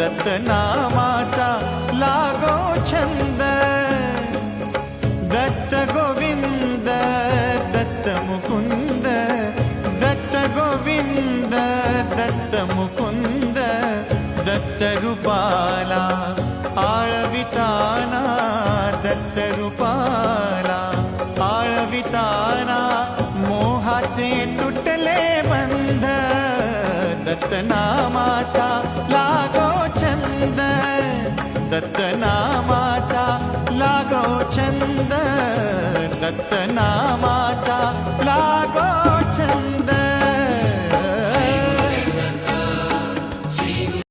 दत्त नामाचा लागो छंद, दत्त गोविंद दत्त मुकुंद, दत्त गोविंद दत्त मुकुंद, दत्त रूपाला आळविताना, दत्त रूपाला आळविताना मोहाचे तुटले बंध, दत्त नामाचा लागो छंद, दत्त